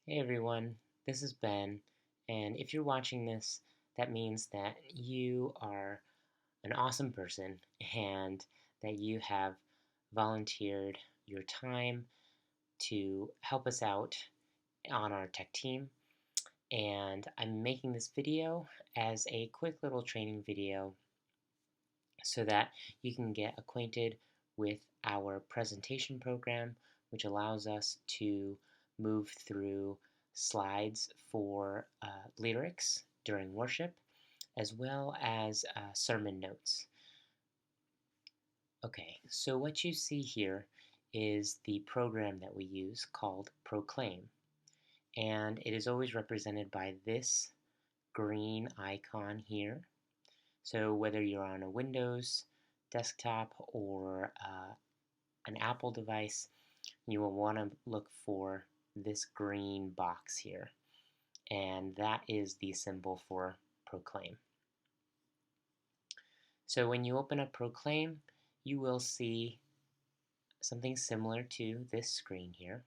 Hey everyone, this is Ben, and if you're watching this, that means that you are an awesome person and that you have volunteered your time to help us out on our tech team. And I'm making this video as a quick little training video so that you can get acquainted with our presentation program, which allows us to move through slides for lyrics during worship, as well as sermon notes. Okay, so what you see here is the program that we use called Proclaim, and it is always represented by this green icon here. So whether you're on a Windows desktop or an Apple device, you will want to look for this green box here, and that is the symbol for Proclaim. So when you open up Proclaim, you will see something similar to this screen here.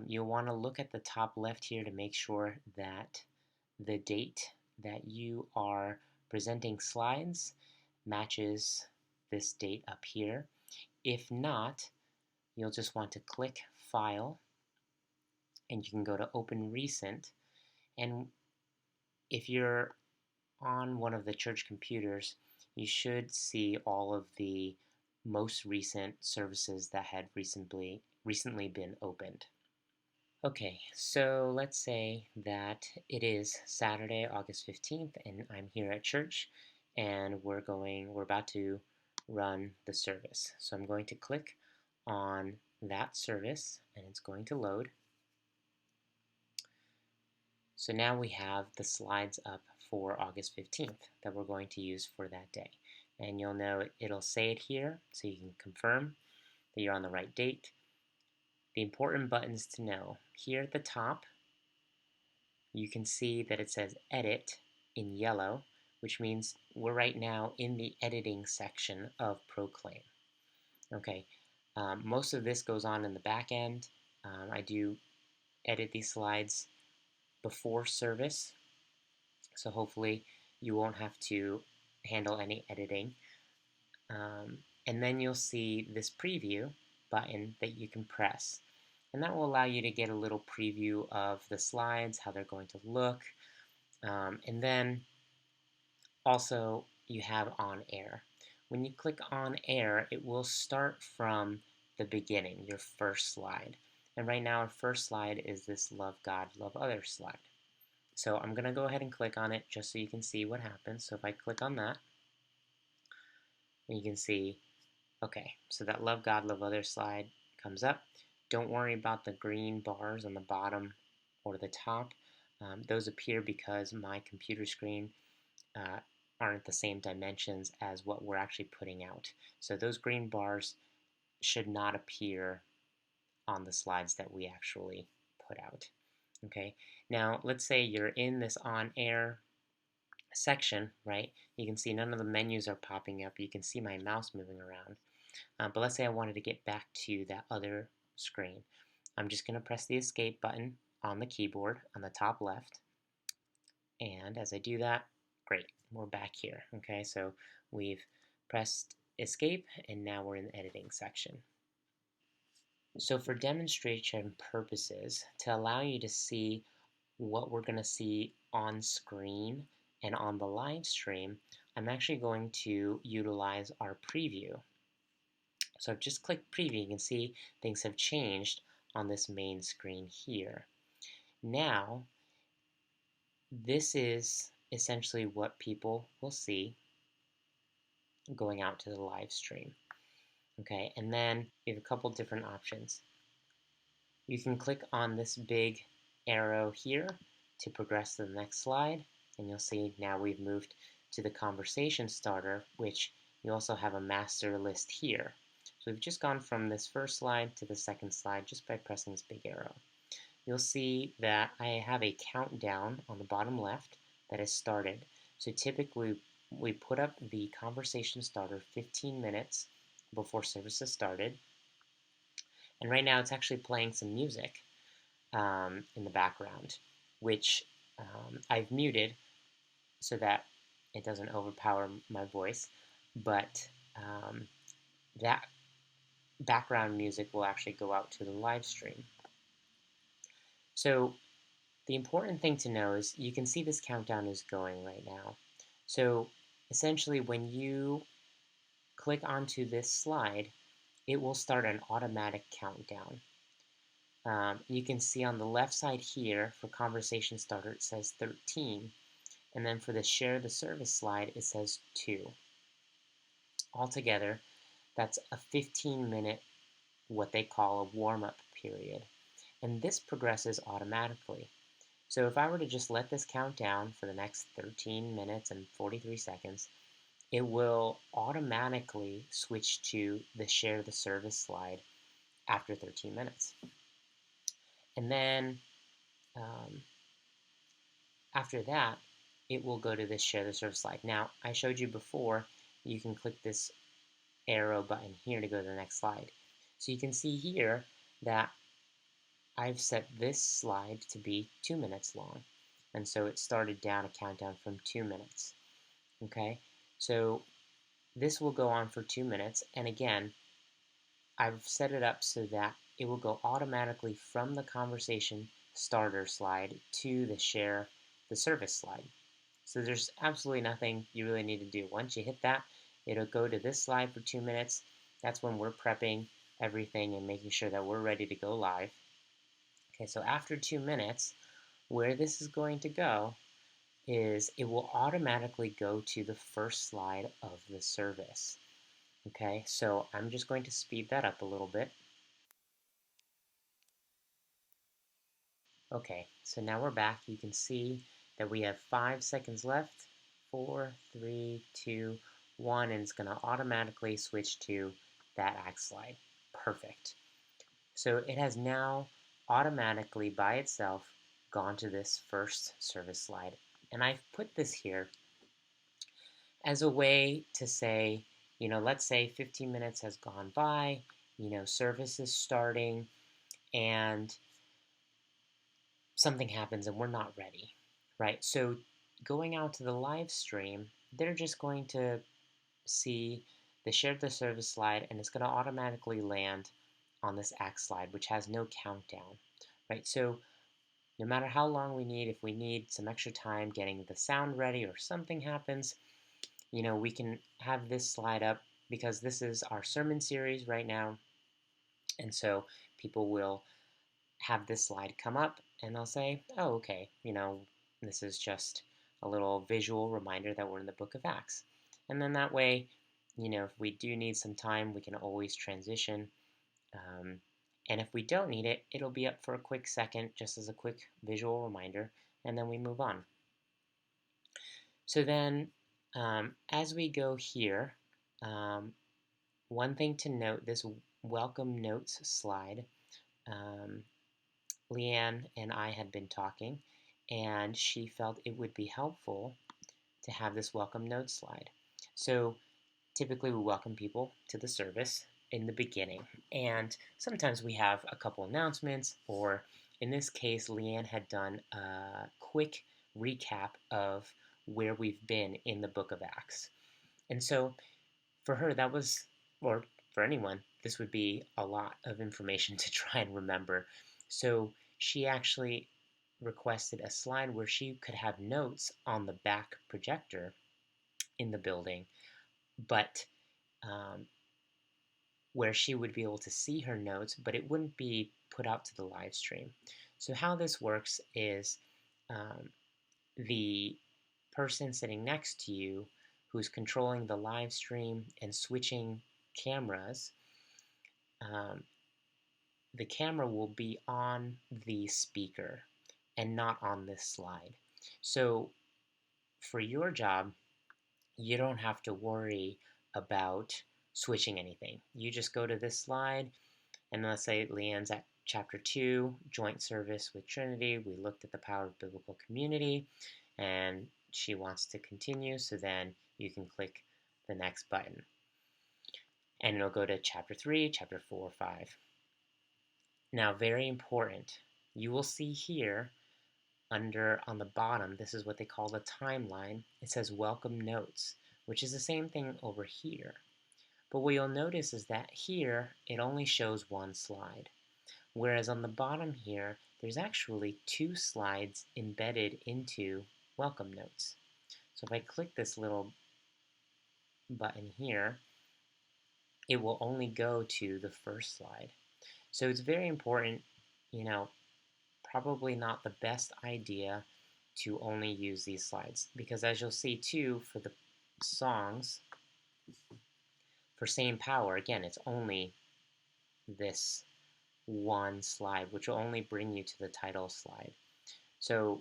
You'll want to look at the top left here to make sure that the date that you are presenting slides matches this date up here. If not, you'll just want to click File, and you can go to Open Recent. And if you're on one of the church computers, you should see all of the most recent services that had recently been opened. Okay, so let's say that it is Saturday, August 15th, and I'm here at church, and we're about to run the service. So I'm going to click on that service, and it's going to load. So now we have the slides up for August 15th that we're going to use for that day. And you'll know it'll say it here, so you can confirm that you're on the right date. The important buttons to know. Here at the top, you can see that it says Edit in yellow, which means we're right now in the editing section of Proclaim. Okay, most of this goes on in the back end. I do edit these slides before service, so hopefully you won't have to handle any editing. And then you'll see this preview button that you can press, and that will allow you to get a little preview of the slides, how they're going to look, and then also you have On Air. When you click On Air, it will start from the beginning, your first slide. And right now our first slide is this Love God, Love Others slide. So I'm going to go ahead and click on it just so you can see what happens. So if I click on that, you can see, okay, so that Love God, Love Others slide comes up. Don't worry about the green bars on the bottom or the top. Those appear because my computer screen aren't the same dimensions as what we're actually putting out. So those green bars should not appear on the slides that we actually put out. Okay, now let's say you're in this On Air section, right? You can see none of the menus are popping up. You can see my mouse moving around. But let's say I wanted to get back to that other screen. I'm just going to press the escape button on the keyboard on the top left. And as I do that, great, we're back here. Okay, so we've pressed escape, and now we're in the editing section. So for demonstration purposes, to allow you to see what we're going to see on screen and on the live stream, I'm actually going to utilize our preview. So I've just clicked preview. You can see things have changed on this main screen here. Now, this is essentially what people will see going out to the live stream. Okay, and then we have a couple different options. You can click on this big arrow here to progress to the next slide, and you'll see now we've moved to the conversation starter, which you also have a master list here. So we've just gone from this first slide to the second slide just by pressing this big arrow. You'll see that I have a countdown on the bottom left that has started. So typically we put up the conversation starter 15 minutes before service has started. And right now it's actually playing some music. in the background, which I've muted so that it doesn't overpower my voice, but that background music will actually go out to the live stream. So the important thing to know is you can see this countdown is going right now. So essentially when you click onto this slide, it will start an automatic countdown. You can see on the left side here for conversation starter it says 13, and then for the share the service slide it says 2. Altogether, that's a 15-minute what they call a warm-up period, and this progresses automatically. So if I were to just let this count down for the next 13 minutes and 43 seconds, it will automatically switch to the share the service slide after 13 minutes. And then after that, it will go to this share the service slide. Now, I showed you before, you can click this arrow button here to go to the next slide. So you can see here that I've set this slide to be 2 minutes long. And so it started down a countdown from 2 minutes. Okay, so this will go on for 2 minutes. And again, I've set it up so that it will go automatically from the conversation starter slide to the share the service slide. So there's absolutely nothing you really need to do. Once you hit that, it'll go to this slide for 2 minutes. That's when we're prepping everything and making sure that we're ready to go live. Okay, so after 2 minutes, where this is going to go is it will automatically go to the first slide of the service. Okay, so I'm just going to speed that up a little bit. Okay, so now we're back. You can see that we have 5 seconds left. 4, 3, 2, 1, and it's going to automatically switch to that act slide. Perfect. So it has now automatically by itself gone to this first service slide. And I've put this here as a way to say, let's say 15 minutes has gone by, service is starting, and something happens and we're not ready, right? So going out to the live stream, they're just going to see the share the service slide and it's going to automatically land on this act slide, which has no countdown, right? So no matter how long we need, if we need some extra time getting the sound ready or something happens, we can have this slide up because this is our sermon series right now. And so people will have this slide come up and they'll say, oh, okay, this is just a little visual reminder that we're in the book of Acts. And then that way, if we do need some time, we can always transition. And if we don't need it, it'll be up for a quick second, just as a quick visual reminder, and then we move on. So then, as we go here, one thing to note, this welcome notes slide, Leanne and I had been talking, and she felt it would be helpful to have this welcome notes slide. So typically we welcome people to the service in the beginning, and sometimes we have a couple announcements, or in this case, Leanne had done a quick recap of where we've been in the book of Acts. And so for her, that was, or for anyone, this would be a lot of information to try and remember. So she actually requested a slide where she could have notes on the back projector in the building, but where she would be able to see her notes, but it wouldn't be put out to the live stream. So how this works is the person sitting next to you who's controlling the live stream and switching cameras, the camera will be on the speaker and not on this slide. So for your job, you don't have to worry about switching anything. You just go to this slide, and let's say Leanne's at chapter 2, joint service with Trinity. We looked at the power of biblical community, and she wants to continue, so then you can click the next button. And it'll go to chapter 3, chapter 4, 5. Now, very important, you will see here under on the bottom, this is what they call the timeline. It says welcome notes, which is the same thing over here. But what you'll notice is that here it only shows one slide. Whereas on the bottom here, there's actually two slides embedded into welcome notes. So if I click this little button here, it will only go to the first slide. So it's very important, probably not the best idea to only use these slides, because as you'll see too, for the songs, for Same Power, again, it's only this one slide, which will only bring you to the title slide. So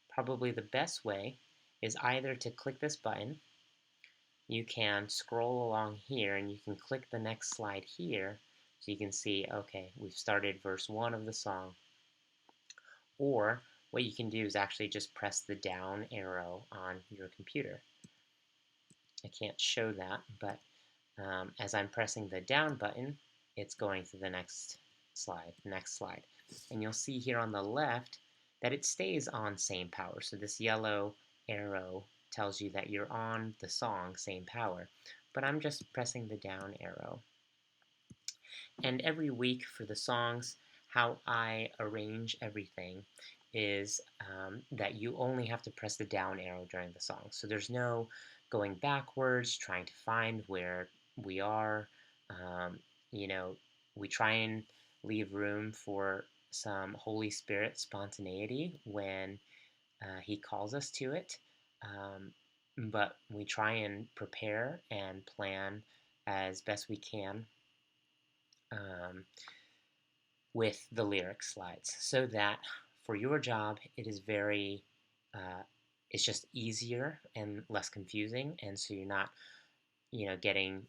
probably the best way is either to click this button. You can scroll along here and you can click the next slide here so you can see, okay, we've started verse 1 of the song. Or what you can do is actually just press the down arrow on your computer. I can't show that, but as I'm pressing the down button, it's going to the next slide. And you'll see here on the left that it stays on Same Power. So this yellow arrow tells you that you're on the song Same Power, but I'm just pressing the down arrow. And every week for the songs, how I arrange everything is that you only have to press the down arrow during the song. So there's no going backwards, trying to find where we are. We try and leave room for some Holy Spirit spontaneity when He calls us to it. But we try and prepare and plan as best we can with the lyric slides, so that for your job it is it's just easier and less confusing, and so you're not getting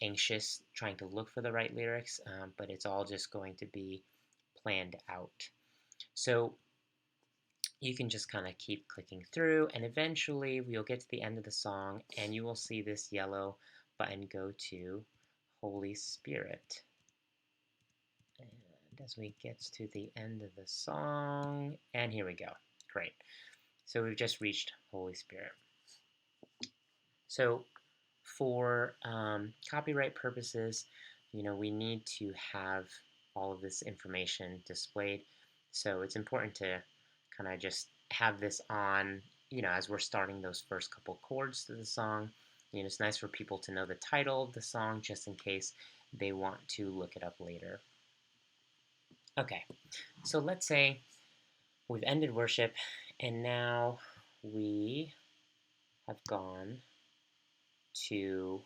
anxious trying to look for the right lyrics, but it's all just going to be planned out. So you can just kind of keep clicking through, and eventually we'll get to the end of the song and you will see this yellow button go to Holy Spirit. And as we get to the end of the song, and here we go. Great. So we've just reached Holy Spirit. So for copyright purposes, we need to have all of this information displayed. So it's important to kind of just have this on, as we're starting those first couple chords to the song. It's nice for people to know the title of the song just in case they want to look it up later. Okay, so let's say we've ended worship and now we have gone to,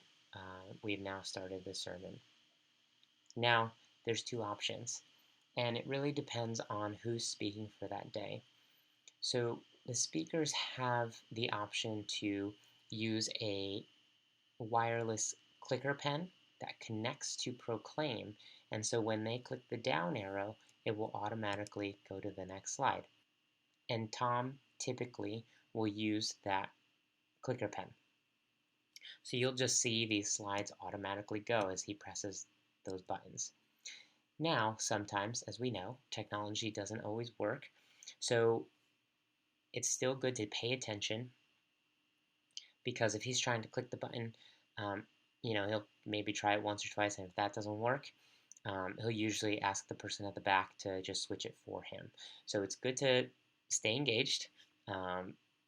we've now started the sermon. Now, there's two options, and it really depends on who's speaking for that day. So the speakers have the option to use a wireless clicker pen that connects to Proclaim, and so when they click the down arrow, it will automatically go to the next slide. And Tom typically will use that clicker pen. So you'll just see these slides automatically go as he presses those buttons. Now, sometimes, as we know, technology doesn't always work, so it's still good to pay attention, because if he's trying to click the button, he'll maybe try it once or twice, and if that doesn't work, he'll usually ask the person at the back to just switch it for him. So it's good to stay engaged,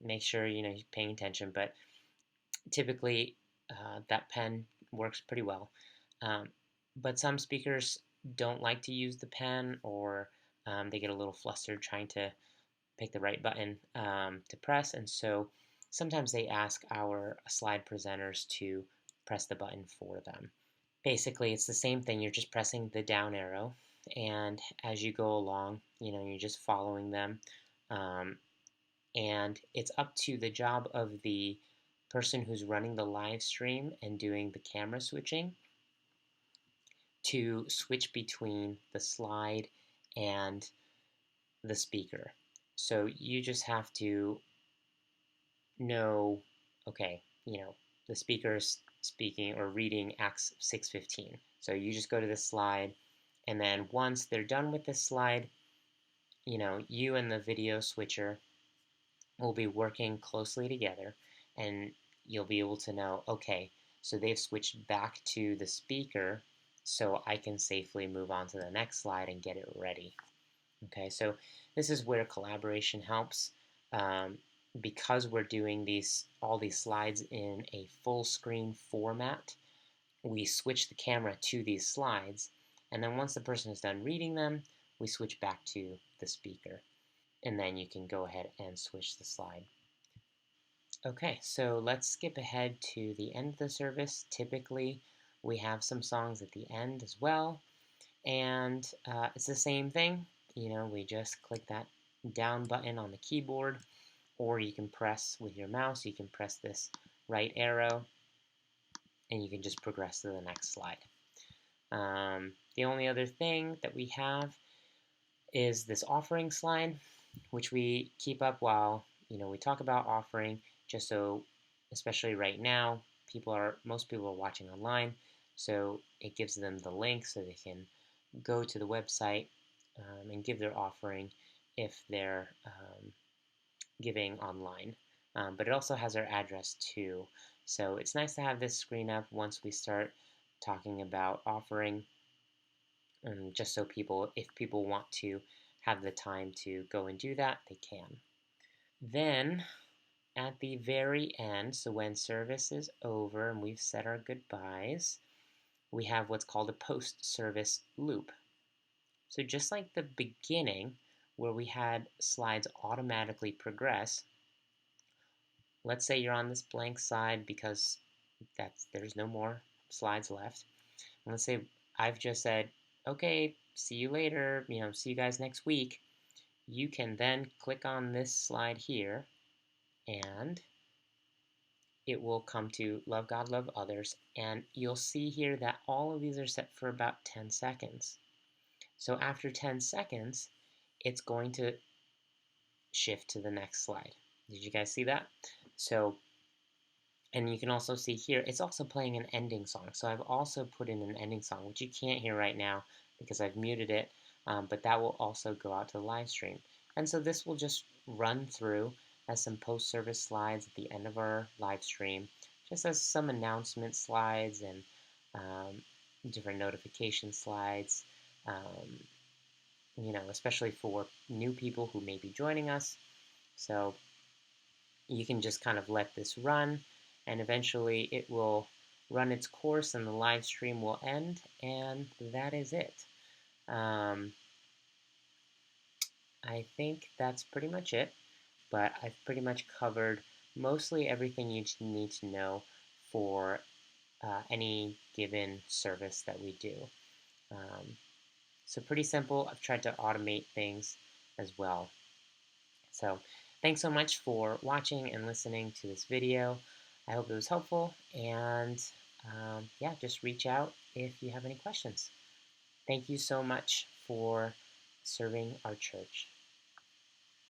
make sure you're paying attention, but typically that pen works pretty well. But some speakers don't like to use the pen, or they get a little flustered trying to pick the right button to press, and so sometimes they ask our slide presenters to press the button for them. Basically, it's the same thing. You're just pressing the down arrow, and as you go along, you're just following them, and it's up to the job of the person who's running the live stream and doing the camera switching to switch between the slide and the speaker. So you just have to know, okay, the speaker's speaking or reading Acts 6:15. So you just go to the slide And then once they're done with this slide, you and the video switcher will be working closely together, and you'll be able to know, okay, so they've switched back to the speaker, so I can safely move on to the next slide and get it ready. Okay, so this is where collaboration helps. Um, because we're doing all these slides in a full screen format, we switch the camera to these slides, and then once the person is done reading them, we switch back to the speaker, and then you can go ahead and switch the slide. Okay, so let's skip ahead to the end of the service. Typically, we have some songs at the end as well, and it's the same thing. We just click that down button on the keyboard, or you can press with your mouse, you can press this right arrow, and you can just progress to the next slide. The only other thing that we have is this offering slide, which we keep up while we talk about offering, just so, especially right now, most people are watching online, so it gives them the link so they can go to the website and give their offering if they're giving online. But it also has our address too, so it's nice to have this screen up once we start talking about offering, just so if people want to have the time to go and do that, they can. Then at the very end, so when service is over and we've said our goodbyes, we have what's called a post-service loop. So just like the beginning, where we had slides automatically progress, let's say you're on this blank slide because there's no more slides left. And let's say I've just said, okay, see you later, see you guys next week. You can then click on this slide here, and it will come to love God, love others, and you'll see here that all of these are set for about 10 seconds. So after 10 seconds, it's going to shift to the next slide. Did you guys see that? So, and you can also see here, it's also playing an ending song. So I've also put in an ending song, which you can't hear right now because I've muted it, but that will also go out to the live stream. And so this will just run through as some post-service slides at the end of our live stream, just as some announcement slides and different notification slides, especially for new people who may be joining us. So you can just kind of let this run, and eventually it will run its course and the live stream will end, and that is it. I think that's pretty much it, but I've pretty much covered mostly everything you need to know for any given service that we do. So pretty simple. I've tried to automate things as well. So thanks so much for watching and listening to this video. I hope it was helpful, and yeah, just reach out if you have any questions. Thank you so much for serving our church.